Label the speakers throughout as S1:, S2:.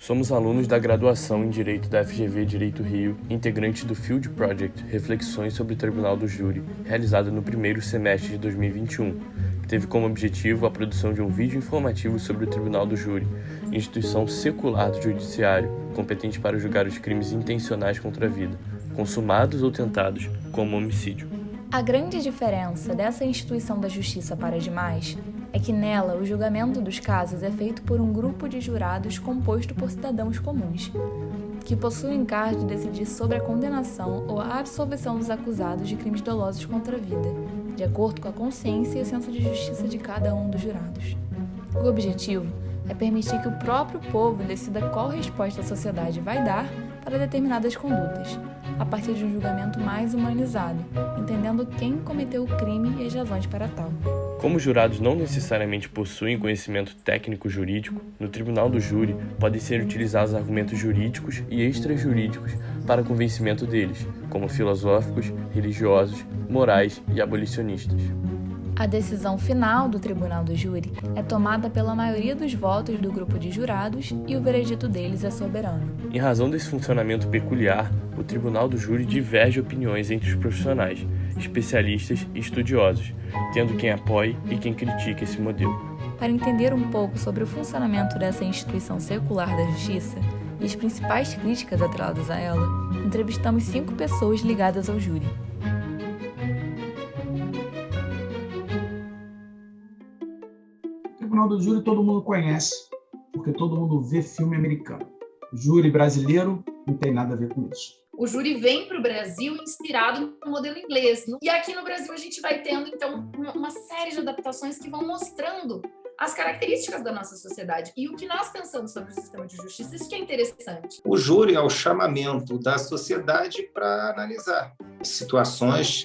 S1: Somos alunos da graduação em Direito da FGV Direito Rio, integrantes do Field Project Reflexões sobre o Tribunal do Júri, realizada no primeiro semestre de 2021, que teve como objetivo a produção de um vídeo informativo sobre o Tribunal do Júri, instituição secular do Judiciário, competente para julgar os crimes intencionais contra a vida, consumados ou tentados, como homicídio.
S2: A grande diferença dessa instituição da justiça para as demais é que nela o julgamento dos casos é feito por um grupo de jurados composto por cidadãos comuns, que possuem o encargo de decidir sobre a condenação ou a absolvição dos acusados de crimes dolosos contra a vida, de acordo com a consciência e o senso de justiça de cada um dos jurados. O objetivo é permitir que o próprio povo decida qual resposta a sociedade vai dar para determinadas condutas, a partir de um julgamento mais humanizado, entendendo quem cometeu o crime e as razões para tal.
S1: Como os jurados não necessariamente possuem conhecimento técnico jurídico, no Tribunal do Júri podem ser utilizados argumentos jurídicos e extrajurídicos para convencimento deles, como filosóficos, religiosos, morais e abolicionistas.
S2: A decisão final do Tribunal do Júri é tomada pela maioria dos votos do grupo de jurados e o veredito deles é soberano.
S1: Em razão desse funcionamento peculiar, o Tribunal do Júri diverge opiniões entre os profissionais, especialistas e estudiosos, tendo quem apoie e quem critique esse modelo.
S2: Para entender um pouco sobre o funcionamento dessa instituição secular da justiça e as principais críticas atreladas a ela, entrevistamos 5 pessoas ligadas ao júri.
S3: O Tribunal do Júri todo mundo conhece, porque todo mundo vê filme americano. O júri brasileiro não tem nada a ver com isso.
S4: O júri vem para o Brasil inspirado no modelo inglês. E aqui no Brasil a gente vai tendo, então, uma série de adaptações que vão mostrando as características da nossa sociedade e o que nós pensamos sobre o sistema de justiça. Isso que é interessante.
S5: O júri é o chamamento da sociedade para analisar situações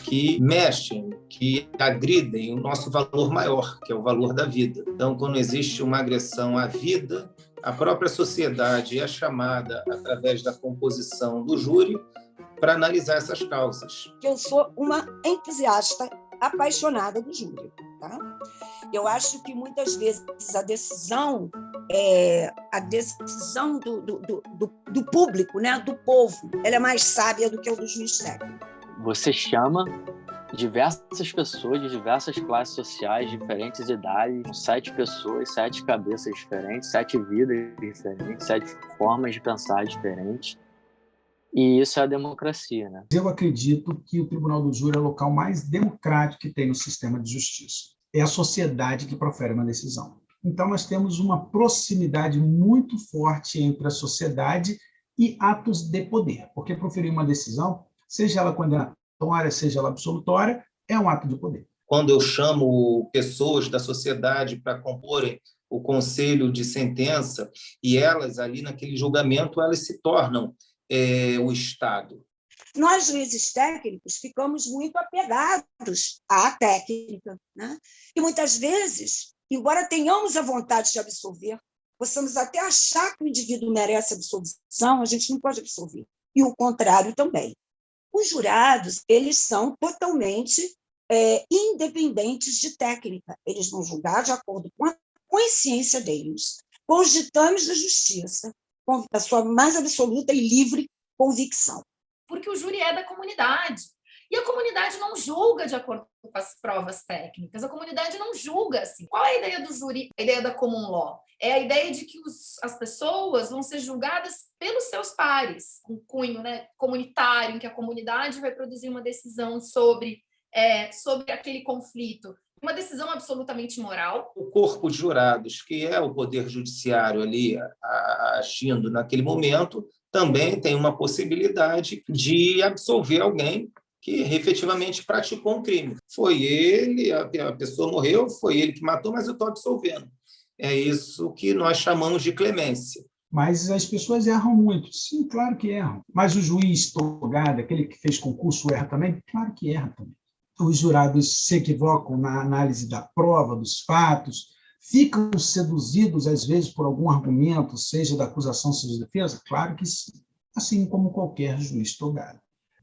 S5: que mexem, que agridem o nosso valor maior, que é o valor da vida. Então, quando existe uma agressão à vida, a própria sociedade é chamada, através da composição do júri, para analisar essas causas.
S6: Eu sou uma entusiasta apaixonada do júri. Tá? Eu acho que muitas vezes a decisão do público, né, do povo, ela é mais sábia do que o do juiz técnico.
S7: Você chama diversas pessoas de diversas classes sociais, diferentes idades, 7 pessoas, 7 cabeças diferentes, 7 vidas diferentes, 7 formas de pensar diferentes. E isso é a democracia, né?
S3: Eu acredito que o Tribunal do Júri é o local mais democrático que tem no sistema de justiça. É a sociedade que profere uma decisão. Então, nós temos uma proximidade muito forte entre a sociedade e atos de poder, porque proferir uma decisão, seja ela condenatória, seja ela absolutória, é um ato de poder.
S5: Quando eu chamo pessoas da sociedade para comporem o conselho de sentença e elas ali naquele julgamento, elas se tornam o Estado.
S6: Nós, juízes técnicos, ficamos muito apegados à técnica, né? E muitas vezes, embora tenhamos a vontade de absolver, possamos até achar que o indivíduo merece absolvição, a gente não pode absolver. E o contrário também. Os jurados, eles são totalmente independentes de técnica. Eles vão julgar de acordo com a consciência deles, com os ditames da justiça, com a sua mais absoluta e livre convicção.
S4: Porque o júri é da comunidade. E a comunidade não julga de acordo com as provas técnicas. A comunidade não julga assim. Qual é a ideia do júri? A ideia da common law? É a ideia de que as pessoas vão ser julgadas pelos seus pares, um cunho, né, comunitário, em que a comunidade vai produzir uma decisão sobre aquele conflito. Uma decisão absolutamente moral.
S5: O corpo de jurados, que é o poder judiciário ali agindo naquele momento, também tem uma possibilidade de absolver alguém que efetivamente praticou um crime. Foi ele, a pessoa morreu, foi ele que matou, mas eu estou absolvendo. É isso que nós chamamos de clemência.
S3: Mas as pessoas erram muito. Sim, claro que erram. Mas o juiz togado, aquele que fez concurso, erra também? Claro que erra também. Os jurados se equivocam na análise da prova, dos fatos, ficam seduzidos, às vezes, por algum argumento, seja da acusação, seja da defesa? Claro que sim, assim como qualquer juiz togado.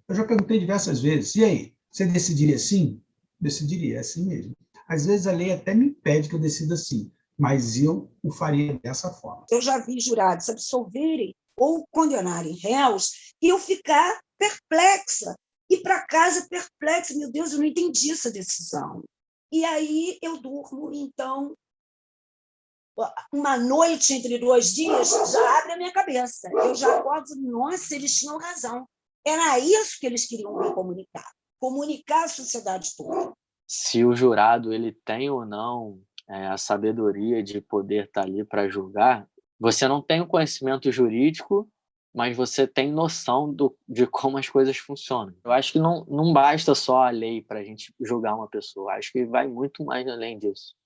S3: Eu já perguntei diversas vezes, e aí, você decidiria assim? Decidiria, é assim mesmo. Às vezes a lei até me impede que eu decida assim, mas eu o faria dessa forma.
S6: Eu já vi jurados absolverem ou condenarem réus e eu ficar perplexa, ir para casa perplexa, meu Deus, eu não entendi essa decisão. E aí eu durmo, então, uma noite entre 2 dias já abre a minha cabeça. Eu já acordo, nossa, eles tinham razão. Era isso que eles queriam me comunicar. Comunicar a sociedade toda.
S7: Se o jurado ele tem ou não a sabedoria de poder estar ali para julgar, você não tem o conhecimento jurídico, mas você tem noção de como as coisas funcionam. Eu acho que não basta só a lei para a gente julgar uma pessoa. Acho que vai muito mais além disso.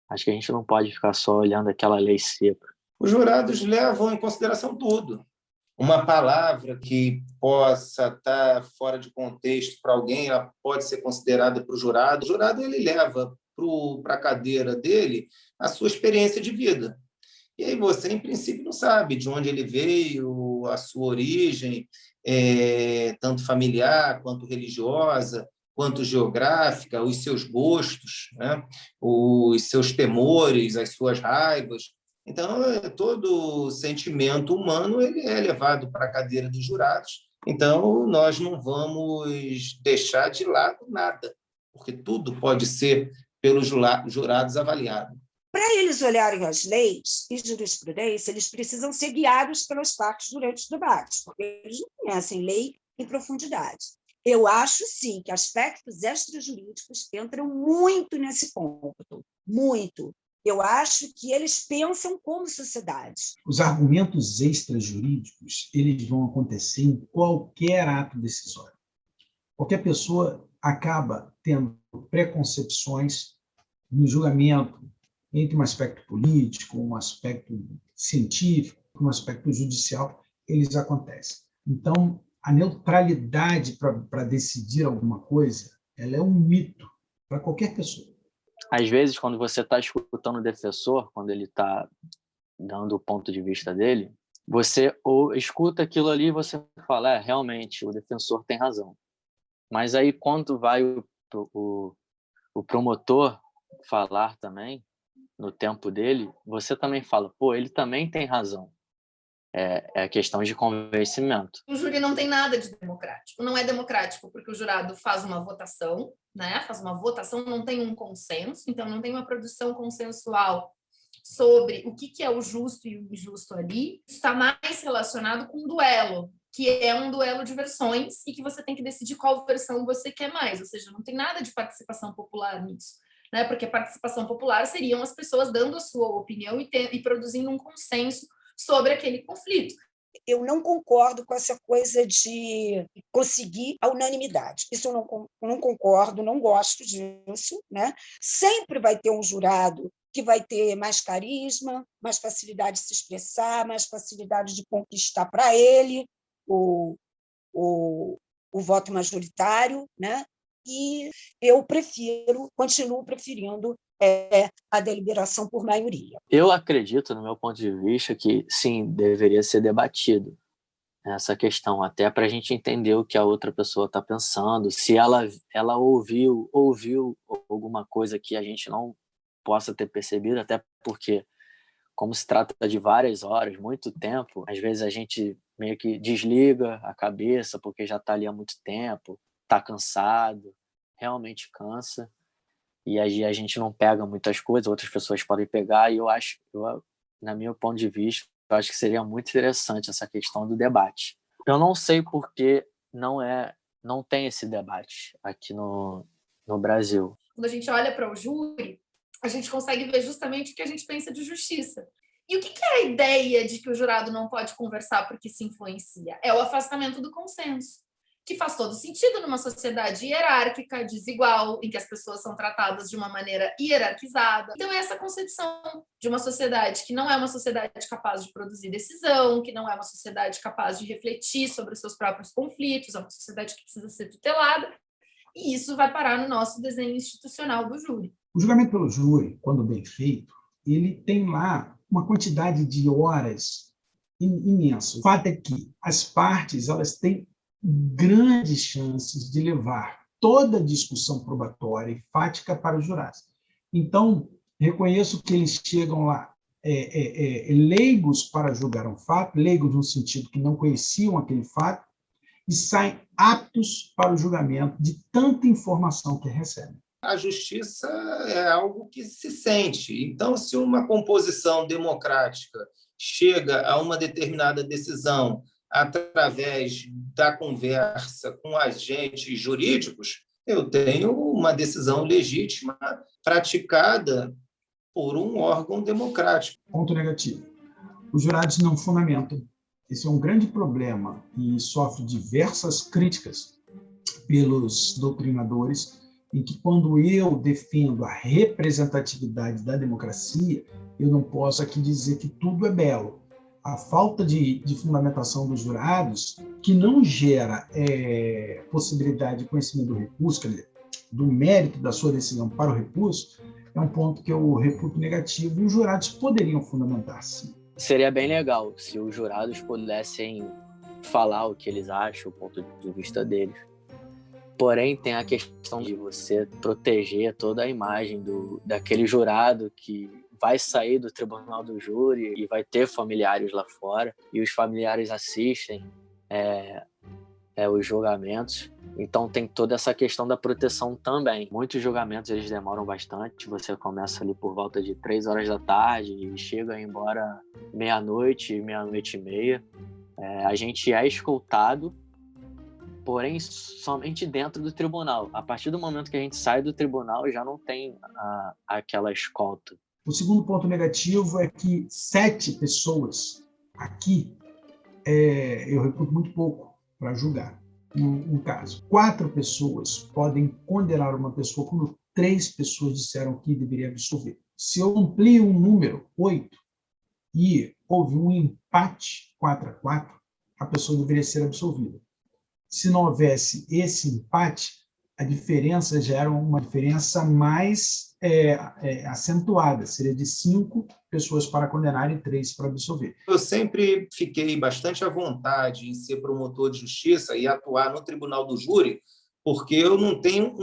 S7: Acho que a gente não pode ficar só olhando aquela lei seca.
S5: Os jurados levam em consideração tudo. Uma palavra que possa estar fora de contexto para alguém, ela pode ser considerada para o jurado. O jurado ele leva para a cadeira dele a sua experiência de vida. E aí você, em princípio, não sabe de onde ele veio, a sua origem, tanto familiar quanto religiosa, quanto geográfica, os seus gostos, né? Os seus temores, as suas raivas. Então, todo sentimento humano ele é levado para a cadeira dos jurados. Então, nós não vamos deixar de lado nada, porque tudo pode ser pelos jurados avaliado.
S6: Para eles olharem as leis e jurisprudência, eles precisam ser guiados pelas partes durante os debates, porque eles não conhecem lei em profundidade. Eu acho, sim, que aspectos extrajurídicos entram muito nesse ponto, muito. Eu acho que eles pensam como sociedade.
S3: Os argumentos extrajurídicos eles vão acontecer em qualquer ato decisório. Qualquer pessoa acaba tendo preconcepções no julgamento entre um aspecto político, um aspecto científico, um aspecto judicial, eles acontecem. Então, a neutralidade para decidir alguma coisa, ela é um mito para qualquer pessoa.
S7: Às vezes, quando você está escutando o defensor, quando ele está dando o ponto de vista dele, você ou escuta aquilo ali e você fala, realmente, o defensor tem razão. Mas aí, quando vai o promotor falar também, no tempo dele, você também fala, ele também tem razão. É questão de convencimento.
S4: O júri não tem nada de democrático. Não é democrático porque o jurado faz uma votação, né? Faz uma votação, não tem um consenso, então não tem uma produção consensual sobre o que é o justo e o injusto ali. Isso está mais relacionado com um duelo, que é um duelo de versões e que você tem que decidir qual versão você quer mais. Ou seja, não tem nada de participação popular nisso, né? Porque participação popular seriam as pessoas dando a sua opinião e produzindo um consenso sobre aquele conflito.
S6: Eu não concordo com essa coisa de conseguir a unanimidade. Isso eu não concordo, não gosto disso, né? Sempre vai ter um jurado que vai ter mais carisma, mais facilidade de se expressar, mais facilidade de conquistar para ele o voto majoritário, né? E eu continuo preferindo a deliberação por maioria.
S7: Eu acredito, no meu ponto de vista, que sim, deveria ser debatido essa questão, até para a gente entender o que a outra pessoa está pensando, se ela ouviu alguma coisa que a gente não possa ter percebido, até porque, como se trata de várias horas, muito tempo, às vezes a gente meio que desliga a cabeça porque já está ali há muito tempo, está cansado, realmente cansa. E aí a gente não pega muitas coisas, outras pessoas podem pegar, e na meu ponto de vista, eu acho que seria muito interessante essa questão do debate. Eu não sei por que não tem esse debate aqui no Brasil.
S4: Quando a gente olha para o júri, a gente consegue ver justamente o que a gente pensa de justiça. E o que é a ideia de que o jurado não pode conversar porque se influencia? É o afastamento do consenso, que faz todo sentido numa sociedade hierárquica, desigual, em que as pessoas são tratadas de uma maneira hierarquizada. Então, é essa concepção de uma sociedade que não é uma sociedade capaz de produzir decisão, que não é uma sociedade capaz de refletir sobre os seus próprios conflitos, é uma sociedade que precisa ser tutelada, e isso vai parar no nosso desenho institucional do júri.
S3: O julgamento pelo júri, quando bem feito, ele tem lá uma quantidade de horas imensa. O fato é que as partes elas têm grandes chances de levar toda a discussão probatória e fática para os jurados. Então, Reconheço que eles chegam lá leigos para julgar um fato, leigos no sentido que não conheciam aquele fato, e saem aptos para o julgamento de tanta informação que recebem.
S5: A justiça é algo que se sente. Então, se uma composição democrática chega a uma determinada decisão através da conversa com agentes jurídicos, eu tenho uma decisão legítima praticada por um órgão democrático.
S3: Ponto negativo. Os jurados não fundamentam. Esse é um grande problema e sofre diversas críticas pelos doutrinadores, em que, quando eu defendo a representatividade da democracia, eu não posso aqui dizer que tudo é belo. A falta de fundamentação dos jurados, que não gera possibilidade de conhecimento do recurso, quer dizer, do mérito da sua decisão para o recurso, é um ponto que eu reputo negativo, e os jurados poderiam fundamentar, sim.
S7: Seria bem legal se os jurados pudessem falar o que eles acham, o ponto de vista deles. Porém, tem a questão de você proteger toda a imagem daquele jurado que vai sair do tribunal do júri e vai ter familiares lá fora, e os familiares assistem os julgamentos. Então tem toda essa questão da proteção também. Muitos julgamentos eles demoram bastante. Você começa ali por volta de 3 horas da tarde e chega embora meia-noite e meia. A gente é escoltado, porém somente dentro do tribunal. A partir do momento que a gente sai do tribunal, já não tem aquela escolta.
S3: O segundo ponto negativo é que 7 pessoas aqui, eu reputo muito pouco para julgar um caso. 4 pessoas podem condenar uma pessoa quando 3 pessoas disseram que deveria absolver. Se eu amplio um número, 8, e houve um empate 4-4, a pessoa deveria ser absolvida. Se não houvesse esse empate, a diferença já era uma diferença mais acentuada, seria de 5 pessoas para condenar e 3 para absolver.
S5: Eu sempre fiquei bastante à vontade em ser promotor de justiça e atuar no tribunal do júri, porque eu não tenho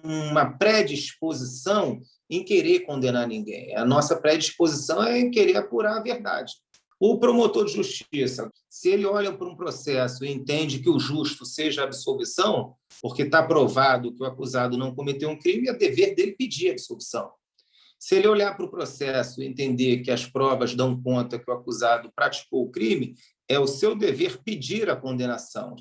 S5: uma predisposição em querer condenar ninguém. A nossa predisposição é em querer apurar a verdade. O promotor de justiça, se ele olha para um processo e entende que o justo seja a absolvição, porque está provado que o acusado não cometeu um crime, é dever dele pedir a absolvição. Se ele olhar para o processo e entender que as provas dão conta que o acusado praticou o crime, é o seu dever pedir a condenação.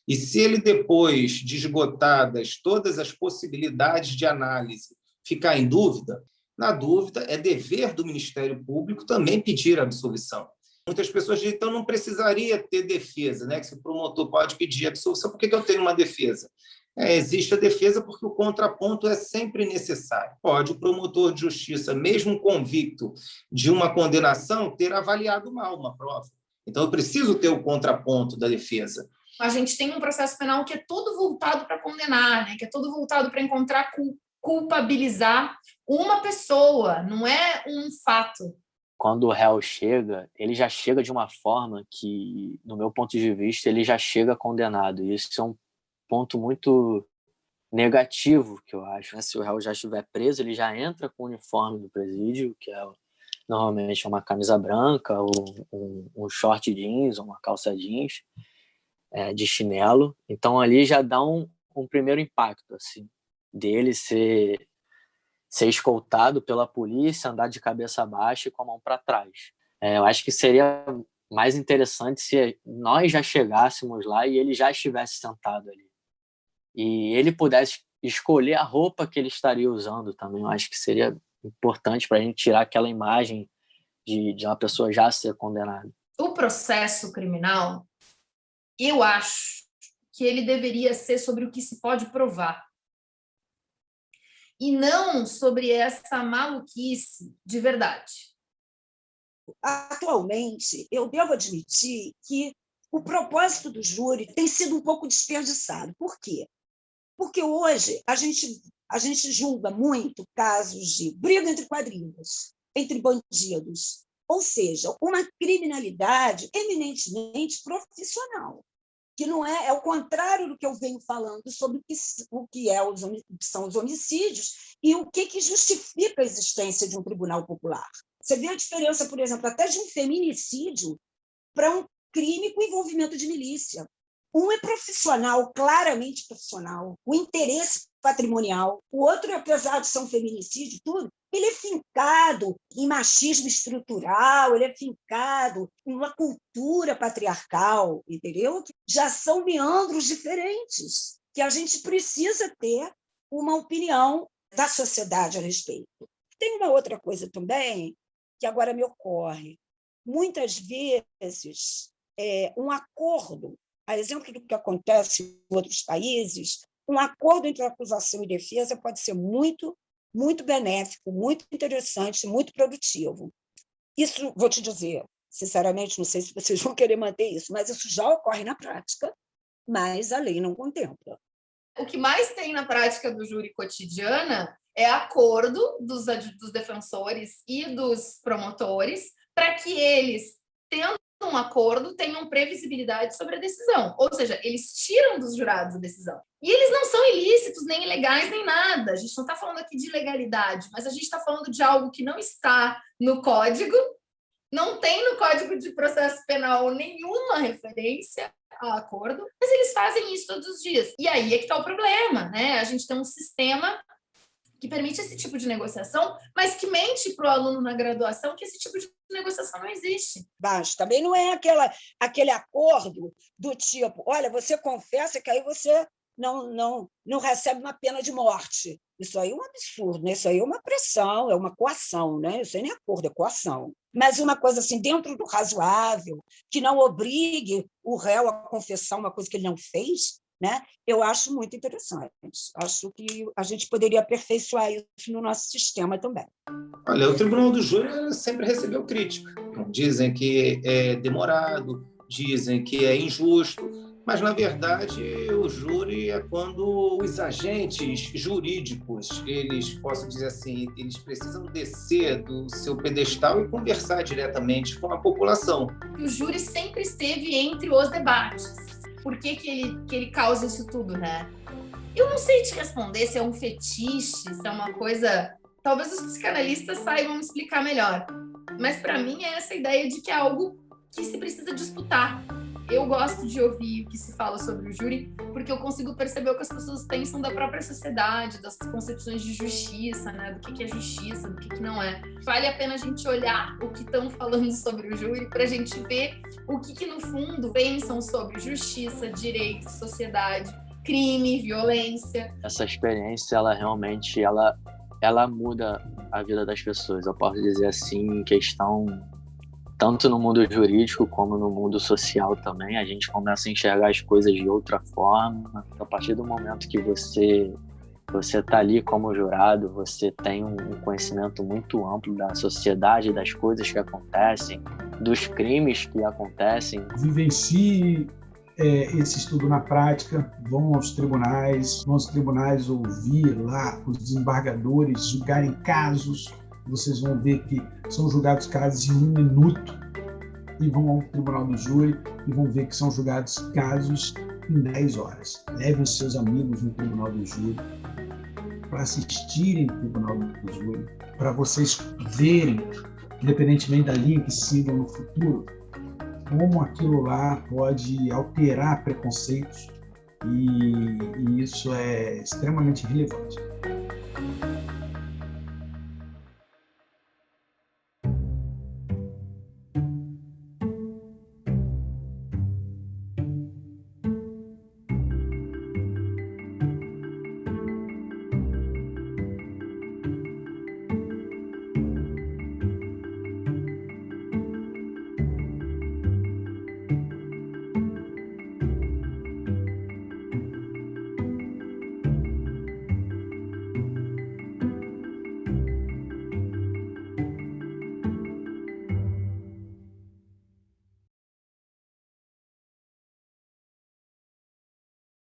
S5: E se ele, depois de esgotadas todas as possibilidades de análise, ficar em dúvida, na dúvida é dever do Ministério Público também pedir a absolvição. Muitas pessoas dizem, então não precisaria ter defesa, né? Que se o promotor pode pedir a absolvição, por que eu tenho uma defesa? Existe a defesa porque o contraponto é sempre necessário. Pode o promotor de justiça, mesmo convicto de uma condenação, ter avaliado mal uma prova. Então, eu preciso ter o contraponto da defesa.
S4: A gente tem um processo penal que é todo voltado para condenar, né? Que é todo voltado para encontrar culpabilizar uma pessoa, não é um fato.
S7: Quando o réu chega, ele já chega de uma forma que, no meu ponto de vista, ele já chega condenado. E isso é um ponto muito negativo, que eu acho. Se o réu já estiver preso, ele já entra com o uniforme do presídio, que normalmente é uma camisa branca, ou um short jeans, ou uma calça jeans, de chinelo. Então, ali já dá um primeiro impacto, assim, dele ser escoltado pela polícia, andar de cabeça baixa e com a mão para trás. Eu acho que seria mais interessante se nós já chegássemos lá e ele já estivesse sentado ali. E ele pudesse escolher a roupa que ele estaria usando também. Eu acho que seria importante para a gente tirar aquela imagem de uma pessoa já ser condenada.
S4: O processo criminal, eu acho que ele deveria ser sobre o que se pode provar. E não sobre essa maluquice de verdade.
S6: Atualmente, eu devo admitir que o propósito do júri tem sido um pouco desperdiçado. Por quê? Porque hoje a gente julga muito casos de briga entre quadrilhas, entre bandidos, ou seja, uma criminalidade eminentemente profissional. que não é o contrário do que eu venho falando sobre o que são os homicídios e o que justifica a existência de um tribunal popular. Você vê a diferença, por exemplo, até de um feminicídio para um crime com envolvimento de milícia. Um é profissional, claramente profissional, o interesse patrimonial. O outro, apesar de ser um feminicídio, tudo, ele é fincado em machismo estrutural, ele é fincado em uma cultura patriarcal, entendeu? Já são meandros diferentes, que a gente precisa ter uma opinião da sociedade a respeito. Tem uma outra coisa também que agora me ocorre. Muitas vezes, um acordo, a exemplo do que acontece em outros países, um acordo entre acusação e defesa pode ser muito benéfico, muito interessante, muito produtivo. Isso, vou te dizer, sinceramente, não sei se vocês vão querer manter isso, mas isso já ocorre na prática, mas a lei não contempla.
S4: O que mais tem na prática do júri cotidiana é acordo dos defensores e dos promotores para que eles, tendo um acordo, tenham previsibilidade sobre a decisão. Ou seja, eles tiram dos jurados a decisão. E eles não são ilícitos, nem ilegais, nem nada. A gente não está falando aqui de ilegalidade, mas a gente está falando de algo que não está no código, não tem no Código de Processo Penal nenhuma referência a acordo, mas eles fazem isso todos os dias. E aí é que está o problema, né? A gente tem um sistema que permite esse tipo de negociação, mas que mente para o aluno na graduação que esse tipo de negociação não existe.
S6: Mas também não é aquele acordo do tipo, olha, você confessa que aí você não recebe uma pena de morte. Isso aí é um absurdo, né? Isso aí é uma pressão, é uma coação, né? Isso aí nem é acordo, é coação. Mas uma coisa assim, dentro do razoável, que não obrigue o réu a confessar uma coisa que ele não fez, né? Eu acho muito interessante. Acho que a gente poderia aperfeiçoar isso no nosso sistema também.
S5: Olha, o Tribunal do Júri sempre recebeu crítica. Dizem que é demorado, dizem que é injusto, mas, na verdade, o júri é quando os agentes jurídicos, eles, posso dizer assim, eles precisam descer do seu pedestal e conversar diretamente com a população.
S4: O júri sempre esteve entre os debates. Por que ele causa isso tudo, né? Eu não sei te responder se é um fetiche, se é uma coisa... Talvez os psicanalistas saibam me explicar melhor. Mas, para mim, é essa ideia de que é algo que se precisa disputar. Eu gosto de ouvir o que se fala sobre o júri, porque eu consigo perceber o que as pessoas pensam da própria sociedade, das concepções de justiça, né? Do que é justiça, do que não é. Vale a pena a gente olhar o que estão falando sobre o júri para a gente ver o que, no fundo, pensam sobre justiça, direito, sociedade, crime, violência.
S7: Essa experiência, ela realmente ela muda a vida das pessoas. Eu posso dizer assim, em questão... Tanto no mundo jurídico como no mundo social também, a gente começa a enxergar as coisas de outra forma. A partir do momento que você está ali como jurado, você tem um conhecimento muito amplo da sociedade, das coisas que acontecem, dos crimes que acontecem.
S3: Vivencie esse estudo na prática, vão aos tribunais ouvir lá os desembargadores julgarem casos. Vocês vão ver que são julgados casos em 1 minuto e vão ao Tribunal do Júri e vão ver que são julgados casos em 10 horas. Levem os seus amigos no Tribunal do Júri para assistirem ao Tribunal do Júri, para vocês verem, independentemente da linha que sigam no futuro, como aquilo lá pode alterar preconceitos e isso é extremamente relevante.